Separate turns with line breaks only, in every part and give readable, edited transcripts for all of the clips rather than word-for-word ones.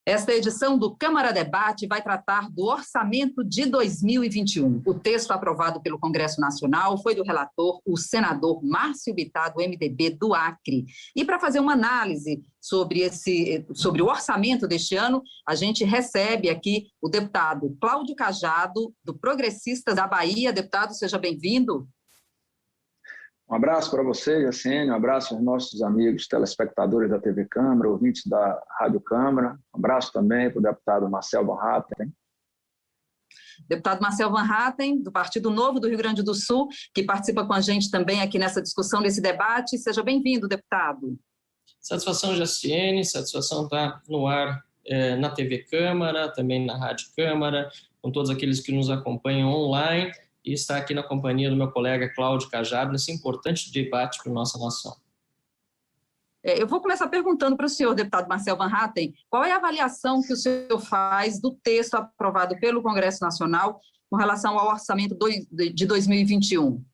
Esta edição do Câmara Debate vai tratar do orçamento de 2021. O texto aprovado pelo Congresso Nacional foi do relator, o senador Márcio Bittar, do MDB do Acre. E para fazer uma análise sobre o orçamento deste ano, a gente recebe aqui o deputado Cláudio Cajado, do Progressistas da Bahia. Deputado, seja bem-vindo.
Um abraço para você, Jaciene, um abraço aos nossos amigos telespectadores da TV Câmara, ouvintes da Rádio Câmara, um abraço também para o deputado Marcel Van Hatten.
Deputado Marcel Van Hatten, do Partido Novo do Rio Grande do Sul, que participa com a gente também aqui nessa discussão, nesse debate. Seja bem-vindo, deputado.
Satisfação, Jaciene, satisfação estar no ar na TV Câmara, também na Rádio Câmara, com todos aqueles que nos acompanham online, e estar aqui na companhia do meu colega Cláudio Cajado nesse importante debate para a nossa nação.
Eu vou começar perguntando para o senhor, deputado Marcel Van Hatten, qual é a avaliação que o senhor faz do texto aprovado pelo Congresso Nacional com relação ao orçamento de 2021?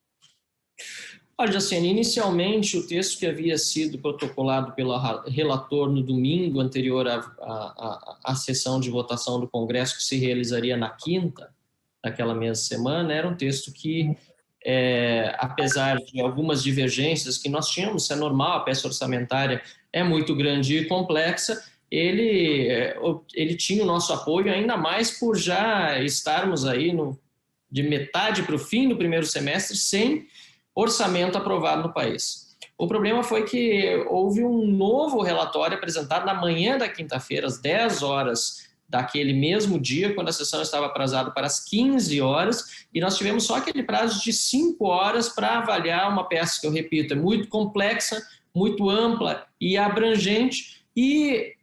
Olha, Jaciene, inicialmente o texto que havia sido protocolado pelo relator no domingo anterior à sessão de votação do Congresso, que se realizaria na quinta, naquela mesma semana, era um texto que, apesar de algumas divergências que nós tínhamos, isso é normal, a peça orçamentária é muito grande e complexa, ele tinha o nosso apoio, ainda mais por já estarmos aí de metade para o fim do primeiro semestre sem orçamento aprovado no país. O problema foi que houve um novo relatório apresentado na manhã da quinta-feira, às 10 horas daquele mesmo dia, quando a sessão estava atrasada para as 15 horas, e nós tivemos só aquele prazo de 5 horas para avaliar uma peça que, eu repito, é muito complexa, muito ampla e abrangente, e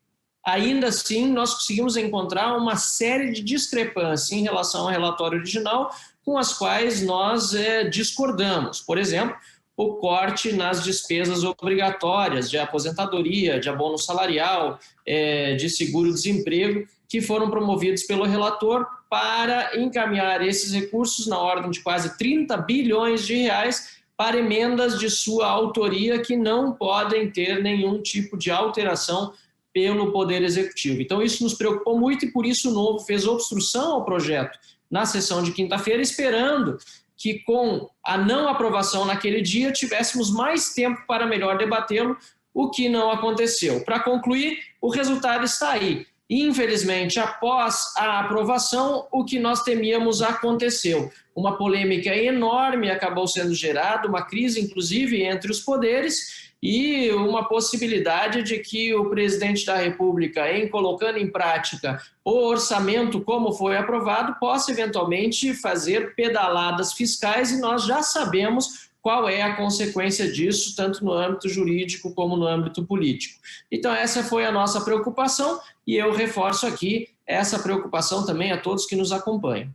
ainda assim nós conseguimos encontrar uma série de discrepâncias em relação ao relatório original, com as quais nós discordamos. Por exemplo, o corte nas despesas obrigatórias de aposentadoria, de abono salarial, de seguro-desemprego, que foram promovidos pelo relator para encaminhar esses recursos na ordem de quase 30 bilhões de reais para emendas de sua autoria que não podem ter nenhum tipo de alteração pelo Poder Executivo. Então, isso nos preocupou muito e, por isso, o Novo fez obstrução ao projeto na sessão de quinta-feira, esperando que, com a não aprovação naquele dia, tivéssemos mais tempo para melhor debatê-lo, o que não aconteceu. Para concluir, o resultado está aí. Infelizmente, após a aprovação, o que nós temíamos aconteceu. Uma polêmica enorme acabou sendo gerada, uma crise, inclusive, entre os poderes, e uma possibilidade de que o presidente da República, em colocando em prática o orçamento como foi aprovado, possa eventualmente fazer pedaladas fiscais, e nós já sabemos qual é a consequência disso, tanto no âmbito jurídico como no âmbito político. Então, essa foi a nossa preocupação, e eu reforço aqui essa preocupação também a todos que nos acompanham.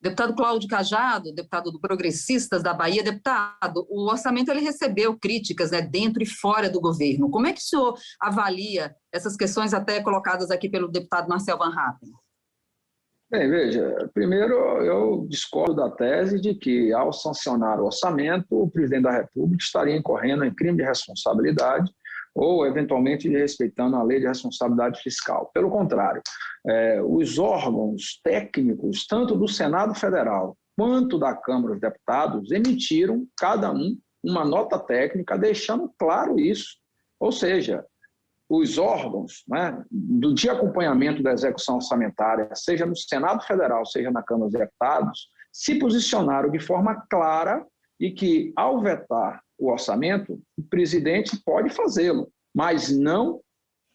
Deputado Cláudio Cajado, deputado do Progressistas da Bahia. Deputado, o orçamento ele recebeu críticas, dentro e fora do governo. Como é que o senhor avalia essas questões até colocadas aqui pelo deputado Marcel Van Hatten?
Bem, veja, primeiro eu discordo da tese de que, ao sancionar o orçamento, o presidente da República estaria incorrendo em crime de responsabilidade ou, eventualmente, respeitando a lei de responsabilidade fiscal. Pelo contrário, os órgãos técnicos, tanto do Senado Federal quanto da Câmara dos Deputados, emitiram, cada um, uma nota técnica, deixando claro isso. Ou seja, os órgãos de acompanhamento da execução orçamentária, seja no Senado Federal, seja na Câmara dos Deputados, se posicionaram de forma clara e que, ao vetar o orçamento, o presidente pode fazê-lo, mas não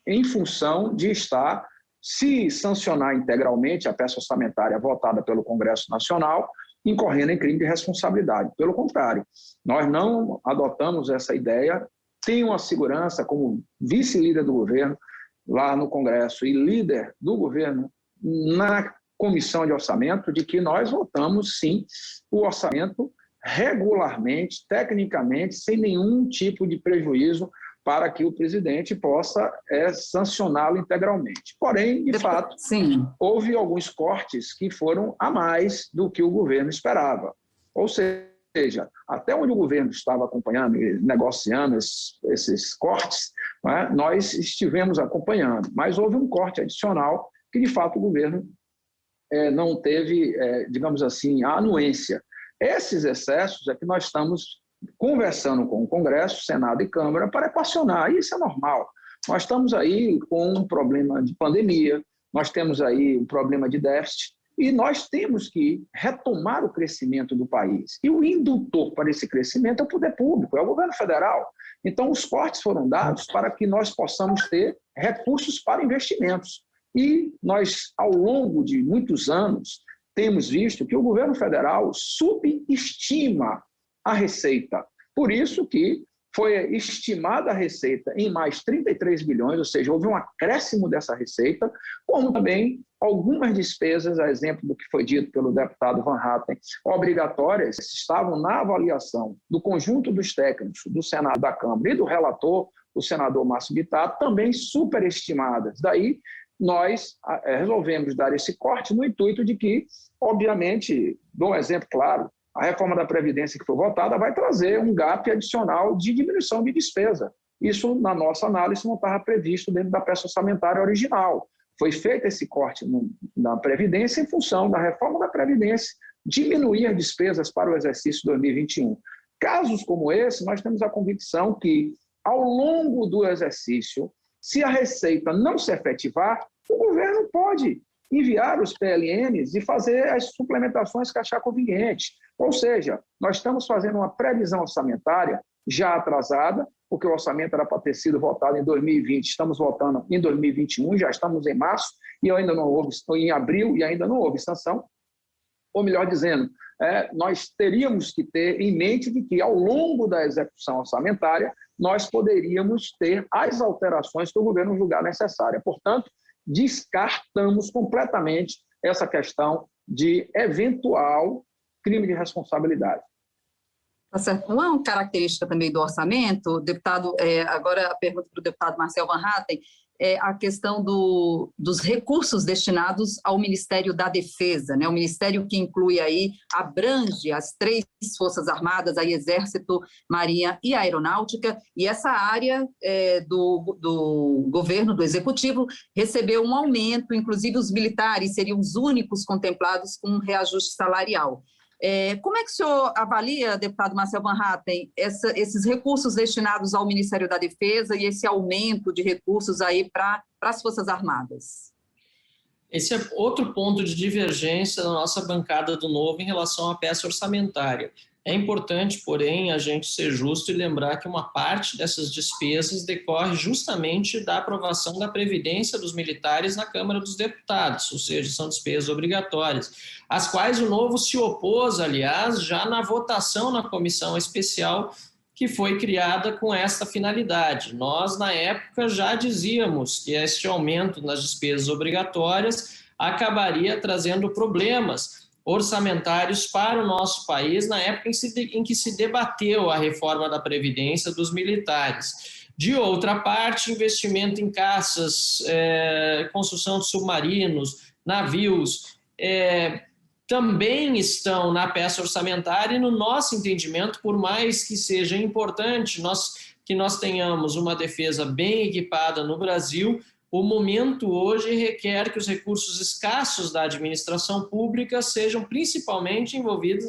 em função de estar, se sancionar integralmente a peça orçamentária votada pelo Congresso Nacional, incorrendo em crime de responsabilidade. Pelo contrário, nós não adotamos essa ideia. Tenho a segurança, como vice-líder do governo lá no Congresso e líder do governo na Comissão de Orçamento, de que nós votamos, sim, o orçamento regularmente, tecnicamente, sem nenhum tipo de prejuízo para que o presidente possa sancioná-lo integralmente. Porém, de fato,
sim,
houve alguns cortes que foram a mais do que o governo esperava. Ou seja, seja, até onde o governo estava acompanhando e negociando esses cortes, né, nós estivemos acompanhando, mas houve um corte adicional que, de fato, o governo não teve, digamos assim, a anuência. Esses excessos é que nós estamos conversando com o Congresso, Senado e Câmara para equacionar, e isso é normal. Nós estamos aí com um problema de pandemia, nós temos aí um problema de déficit, e nós temos que retomar o crescimento do país. E o indutor para esse crescimento é o poder público, é o governo federal. Então, os cortes foram dados para que nós possamos ter recursos para investimentos. E nós, ao longo de muitos anos, temos visto que o governo federal subestima a receita. Por isso que foi estimada a receita em mais 33 bilhões, ou seja, houve um acréscimo dessa receita, como também algumas despesas, a exemplo do que foi dito pelo deputado Van Hatten, obrigatórias, estavam na avaliação do conjunto dos técnicos do Senado, da Câmara e do relator, o senador Márcio Bittar, também superestimadas. Daí, nós resolvemos dar esse corte no intuito de que, obviamente, dou um exemplo claro, a reforma da Previdência que foi votada vai trazer um gap adicional de diminuição de despesa. Isso, na nossa análise, não estava previsto dentro da peça orçamentária original. Foi feito esse corte na Previdência em função da reforma da Previdência diminuir as despesas para o exercício 2021. Casos como esse, nós temos a convicção que, ao longo do exercício, se a receita não se efetivar, o governo pode enviar os PLNs e fazer as suplementações que achar conveniente. Ou seja, nós estamos fazendo uma previsão orçamentária já atrasada, porque o orçamento era para ter sido votado em 2020, estamos votando em 2021, já estamos em março, e ainda não houve, em abril, e ainda não houve sanção. Ou melhor dizendo, nós teríamos que ter em mente de que, ao longo da execução orçamentária, nós poderíamos ter as alterações que o governo julgar necessárias. Portanto, descartamos completamente essa questão de eventual crime de responsabilidade.
Tá certo. Uma característica também do orçamento, deputado, agora a pergunta para o deputado Marcel Van Hatten, é a questão dos recursos destinados ao Ministério da Defesa, né? O ministério que inclui aí, abrange as 3 Forças Armadas, aí Exército, Marinha e Aeronáutica, e essa área do governo, do Executivo, recebeu um aumento, inclusive os militares seriam os únicos contemplados com um reajuste salarial. Como é que o senhor avalia, deputado Marcel Van Hatten, esses recursos destinados ao Ministério da Defesa e esse aumento de recursos aí para as Forças Armadas?
Esse é outro ponto de divergência da nossa bancada do Novo em relação à peça orçamentária. É importante, porém, a gente ser justo e lembrar que uma parte dessas despesas decorre justamente da aprovação da Previdência dos militares na Câmara dos Deputados, ou seja, são despesas obrigatórias, às quais o Novo se opôs, aliás, já na votação na comissão especial que foi criada com esta finalidade. Nós, na época, já dizíamos que este aumento nas despesas obrigatórias acabaria trazendo problemas orçamentários para o nosso país na época em que se debateu a reforma da Previdência dos militares. De outra parte, investimento em caças, construção de submarinos, navios, também estão na peça orçamentária e, no nosso entendimento, por mais que seja importante que nós tenhamos uma defesa bem equipada no Brasil, o momento hoje requer que os recursos escassos da administração pública sejam principalmente investidos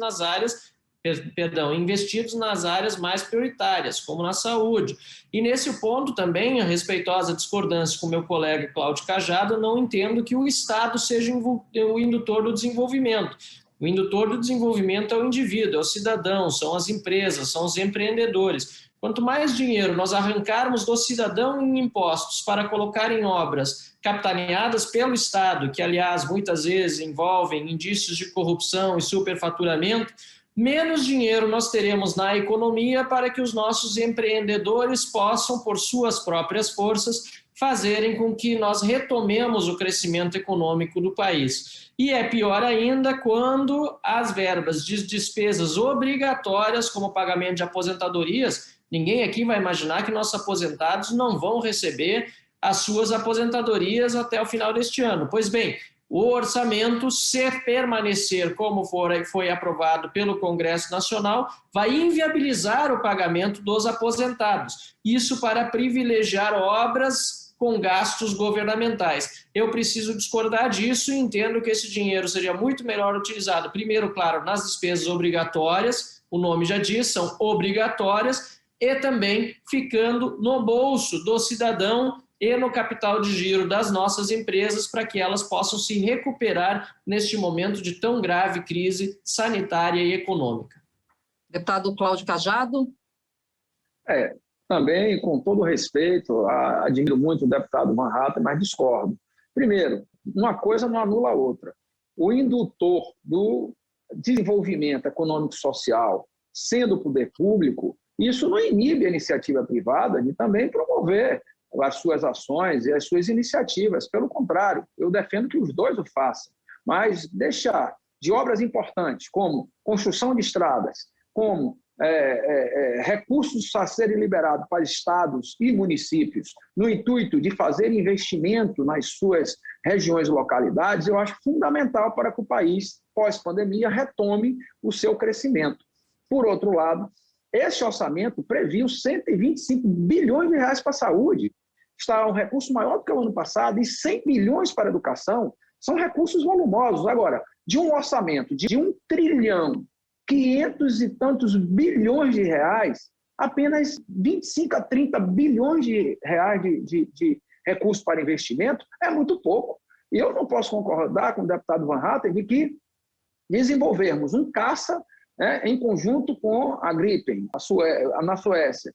nas áreas mais prioritárias, como na saúde. E nesse ponto também, a respeitosa discordância com meu colega Cláudio Cajado, eu não entendo que o Estado seja o indutor do desenvolvimento. O indutor do desenvolvimento é o indivíduo, é o cidadão, são as empresas, são os empreendedores. Quanto mais dinheiro nós arrancarmos do cidadão em impostos para colocar em obras capitaneadas pelo Estado, que, aliás, muitas vezes envolvem indícios de corrupção e superfaturamento, menos dinheiro nós teremos na economia para que os nossos empreendedores possam, por suas próprias forças, fazerem com que nós retomemos o crescimento econômico do país. E é pior ainda quando as verbas de despesas obrigatórias, como o pagamento de aposentadorias, ninguém aqui vai imaginar que nossos aposentados não vão receber as suas aposentadorias até o final deste ano. Pois bem, o orçamento, se permanecer como foi aprovado pelo Congresso Nacional, vai inviabilizar o pagamento dos aposentados. Isso para privilegiar obras com gastos governamentais. Eu preciso discordar disso e entendo que esse dinheiro seria muito melhor utilizado, primeiro, claro, nas despesas obrigatórias, o nome já diz, são obrigatórias, e também ficando no bolso do cidadão e no capital de giro das nossas empresas para que elas possam se recuperar neste momento de tão grave crise sanitária e econômica.
Deputado Cláudio Cajado.
Também, com todo respeito, admiro muito o deputado Van Hatten, mas discordo. Primeiro, uma coisa não anula a outra. O indutor do desenvolvimento econômico e social, sendo o poder público, isso não inibe a iniciativa privada de também promover as suas ações e as suas iniciativas. Pelo contrário, eu defendo que os dois o façam. Mas deixar de obras importantes, como construção de estradas, como recursos a serem liberados para estados e municípios, no intuito de fazer investimento nas suas regiões e localidades, eu acho fundamental para que o país, pós-pandemia, retome o seu crescimento. Por outro lado, esse orçamento previu 125 bilhões de reais para a saúde. Está um recurso maior do que o ano passado, e 100 bilhões para a educação. São recursos volumosos. Agora, de um orçamento de 1 trilhão, 500 e tantos bilhões de reais, apenas 25 a 30 bilhões de reais de recursos para investimento é muito pouco. E eu não posso concordar com o deputado Van Hatten de que desenvolvermos um caça, né, em conjunto com a Gripen, na Suécia,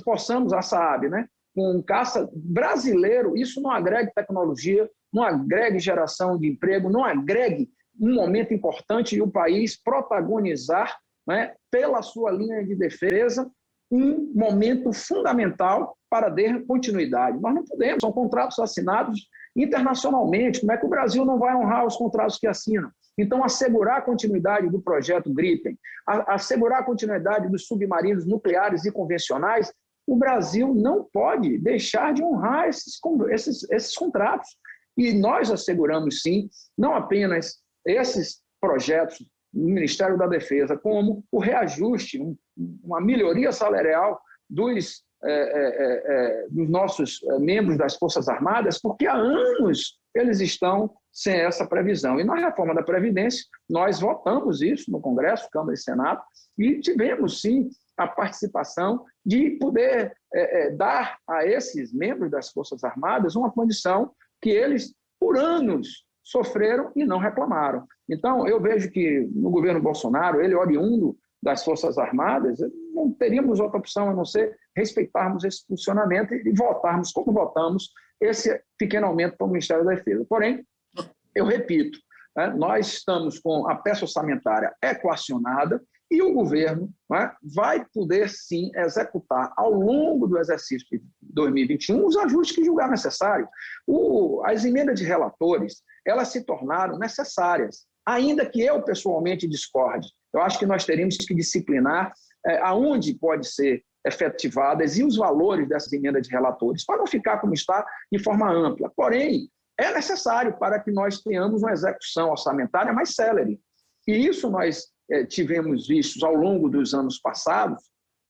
possamos, a Saab, né, com um caça brasileiro, isso não agrega tecnologia, não agrega geração de emprego, não agrega um momento importante e o país protagonizar, né, pela sua linha de defesa, um momento fundamental para dar continuidade. Nós não podemos, são contratos assinados internacionalmente, como é que o Brasil não vai honrar os contratos que assina? Então, assegurar a continuidade do projeto Gripen, assegurar a continuidade dos submarinos nucleares e convencionais, o Brasil não pode deixar de honrar esses contratos. E nós asseguramos, sim, não apenas esses projetos do Ministério da Defesa, como o reajuste, uma melhoria salarial dos nossos membros das Forças Armadas, porque há anos eles estão sem essa previsão. E na reforma da Previdência, nós votamos isso no Congresso, Câmara e Senado, e tivemos, sim, a participação de poder dar a esses membros das Forças Armadas uma condição que eles, por anos, sofreram e não reclamaram. Então, eu vejo que no governo Bolsonaro, ele oriundo das Forças Armadas, não teríamos outra opção a não ser respeitarmos esse funcionamento e votarmos como votamos esse pequeno aumento para o Ministério da Defesa. Porém, eu repito, nós estamos com a peça orçamentária equacionada e o governo vai poder, sim, executar ao longo do exercício de 2021 os ajustes que julgar necessário. As emendas de relatores, elas se tornaram necessárias, ainda que eu pessoalmente discorde. Eu acho que nós teríamos que disciplinar aonde pode ser efetivadas e os valores dessas emendas de relatores, para não ficar como está de forma ampla. Porém, é necessário para que nós tenhamos uma execução orçamentária mais célere. E isso nós tivemos visto ao longo dos anos passados,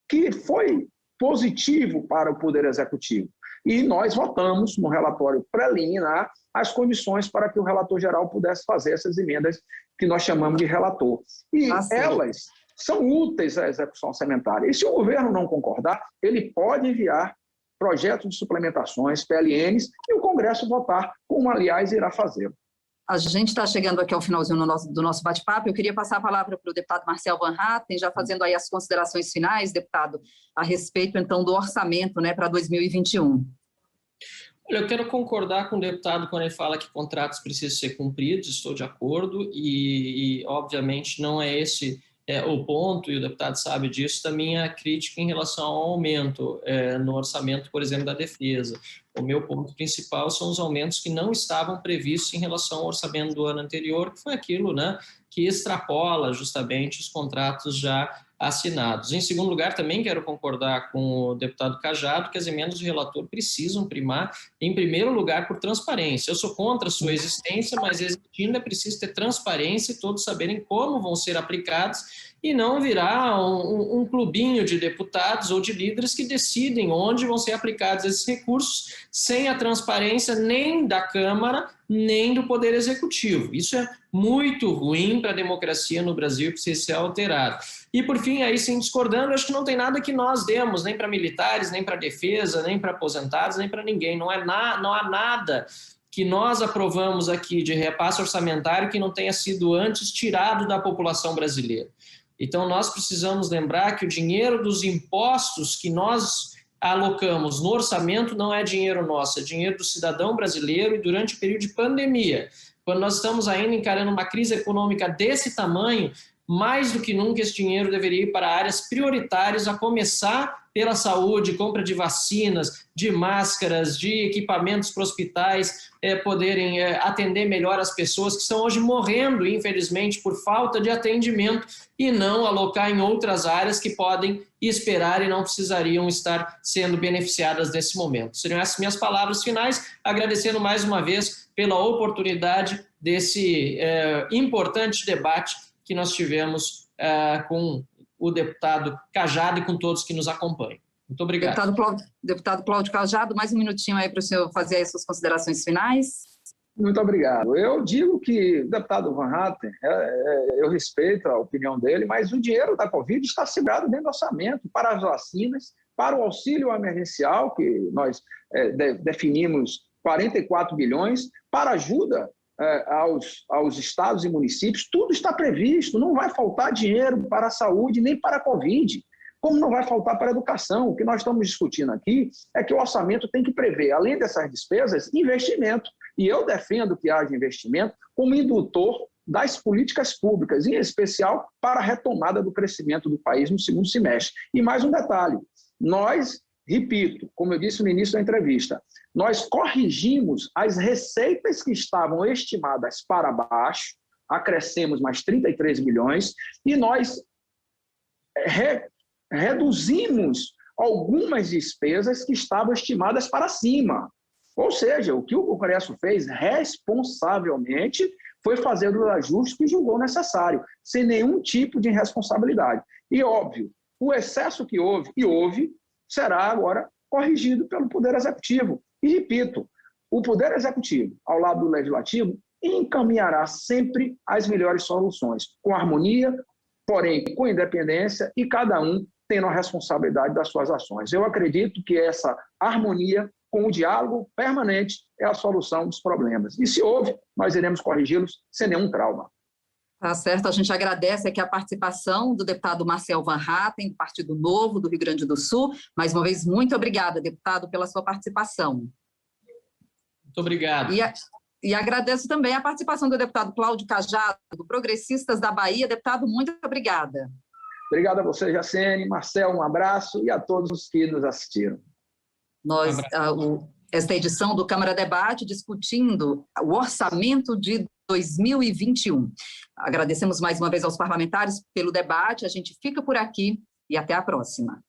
que foi positivo para o Poder Executivo. E nós votamos no relatório preliminar as condições para que o relator geral pudesse fazer essas emendas que nós chamamos de relator. E elas são úteis à execução orçamentária. E se o governo não concordar, ele pode enviar projetos de suplementações, PLNs, e o Congresso votar, como, aliás, irá fazer.
A gente está chegando aqui ao finalzinho do nosso bate-papo. Eu queria passar a palavra para o deputado Marcel Van Hatten, já fazendo aí as considerações finais, deputado, a respeito, então, do orçamento, né, para 2021.
Olha, eu quero concordar com o deputado quando ele fala que contratos precisam ser cumpridos, estou de acordo, e obviamente, não é esse o ponto, e o deputado sabe disso, da minha crítica em relação ao aumento no orçamento, por exemplo, da defesa. o meu ponto principal são os aumentos que não estavam previstos em relação ao orçamento do ano anterior, que foi aquilo, né, que extrapola justamente os contratos já assinados. Em segundo lugar, também quero concordar com o deputado Cajado que as emendas do relator precisam primar, em primeiro lugar, por transparência. Eu sou contra a sua existência, mas existindo é preciso ter transparência e todos saberem como vão ser aplicados e não virar um clubinho de deputados ou de líderes que decidem onde vão ser aplicados esses recursos sem a transparência nem da Câmara, nem do Poder Executivo. Isso é muito ruim para a democracia no Brasil, precisa ser alterado. E, por fim, aí sim, discordando, acho que não tem nada que nós demos, nem para militares, nem para defesa, nem para aposentados, nem para ninguém. Não há nada que nós aprovamos aqui de repasse orçamentário que não tenha sido antes tirado da população brasileira. Então, nós precisamos lembrar que o dinheiro dos impostos que nós alocamos no orçamento não é dinheiro nosso, é dinheiro do cidadão brasileiro e durante o período de pandemia, quando nós estamos ainda encarando uma crise econômica desse tamanho, mais do que nunca esse dinheiro deveria ir para áreas prioritárias, a começar pela saúde, compra de vacinas, de máscaras, de equipamentos para hospitais poderem atender melhor as pessoas que estão hoje morrendo, infelizmente, por falta de atendimento e não alocar em outras áreas que podem esperar e não precisariam estar sendo beneficiadas nesse momento. Seriam essas minhas palavras finais, agradecendo mais uma vez pela oportunidade desse importante debate que nós tivemos com o deputado Cajado e com todos que nos acompanham. Muito obrigado.
Deputado Cláudio Cajado, mais um minutinho aí para o senhor fazer as suas considerações finais.
Muito obrigado. Eu digo que o deputado Van Hatten, eu respeito a opinião dele, mas o dinheiro da Covid está segurado dentro do orçamento para as vacinas, para o auxílio emergencial, que nós definimos 44 bilhões, para ajuda aos estados e municípios, tudo está previsto, não vai faltar dinheiro para a saúde nem para a Covid, como não vai faltar para a educação. O que nós estamos discutindo aqui é que o orçamento tem que prever, além dessas despesas, investimento. E eu defendo que haja investimento como indutor das políticas públicas, em especial para a retomada do crescimento do país no segundo semestre. E mais um detalhe, nós, repito, como eu disse no início da entrevista, nós corrigimos as receitas que estavam estimadas para baixo, acrescemos mais 33 milhões, e nós reduzimos algumas despesas que estavam estimadas para cima. Ou seja, o que o Congresso fez responsavelmente foi fazer os ajustes que julgou necessário, sem nenhum tipo de irresponsabilidade. E, óbvio, o excesso que houve, será agora corrigido pelo Poder Executivo. E, repito, o Poder Executivo, ao lado do Legislativo, encaminhará sempre as melhores soluções, com harmonia, porém com independência, e cada um tendo a responsabilidade das suas ações. Eu acredito que essa harmonia, com o diálogo permanente, é a solução dos problemas. E se houve, nós iremos corrigi-los sem nenhum trauma.
Tá certo, a gente agradece aqui a participação do deputado Marcel Van Hatten, do Partido Novo do Rio Grande do Sul. Mais uma vez, muito obrigada, deputado, pela sua participação.
Muito obrigado.
E agradeço também a participação do deputado Cláudio Cajado, do Progressistas da Bahia. Deputado, muito obrigada.
Obrigado a você, Jacene, Marcel, um abraço, e a todos os que nos assistiram.
Esta edição do Câmara Debate discutindo o orçamento de 2021. Agradecemos mais uma vez aos parlamentares pelo debate, a gente fica por aqui e até a próxima.